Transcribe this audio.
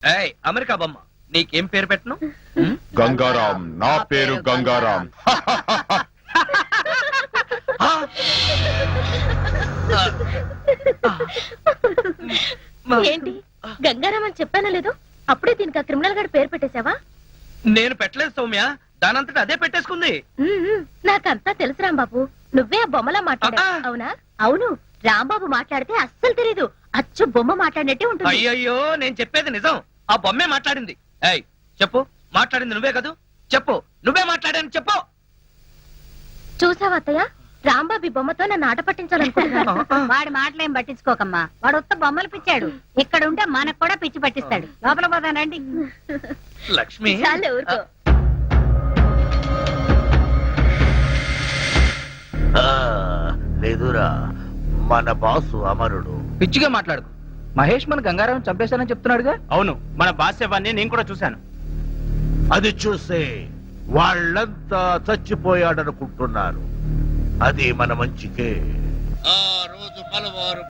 ఏయ్ అమెరికా బొమ్మ, నీకేం పేరు పెట్టను? గంగారాం. నా పేరు గంగారాం. ఏంటి గంగారాం అని చెప్పానో లేదో, అప్పుడే దీనికి ఆ క్రిమినల్ గారి పేరు పెట్టేశావా? నేను పెట్టలేదు సౌమ్య, దానంతటా అదే పెట్టేసుకుంది. నాకంతా తెలుసు రాంబాబు, నువ్వే ఆ బొమ్మలా మాట్లాడా. అవునా? అవును, రాంబాబు మాట్లాడితే అస్సలు తెలీదు, అచ్చు బొమ్మ మాట్లాడినట్టే ఉంటుంది. అయ్యయ్యో, నేను చెప్పేది నిజం, ఆ బొమ్మే మాట్లాడింది. ఏయ్ చెప్పు, మాట్లాడింది నువ్వే కదూ? చెప్పు, నువ్వే మాట్లాడాను చెప్పు. చూసావా అత్తయ్య, రాంబాబు ఈ బొమ్మతో నన్ను ఆట పట్టించాలనుకుంటున్నాను. వాడి మాటలేం పట్టించుకోకమ్మా, వాడు ఉత్త బొమ్మలు పిచ్చాడు. ఇక్కడ ఉంటే మనకు కూడా పిచ్చి పట్టిస్తాడు. లోపల పోతానండి. లక్ష్మి, చాలే ఊరుకో. లేదురా, మన బాసు అమరుడు. పిచ్చిగా మాట్లాడుకు. మహేష్ మన గంగారాం చంపేశానని చెప్తున్నాడుగా. అవును, మన బాస్యవాన్ని నేను కూడా చూశాను. అది చూసే వాళ్ళంతా చచ్చిపోయాడనుకుంటున్నారు. అది మన మంచికే. ఆ రోజు పలువారు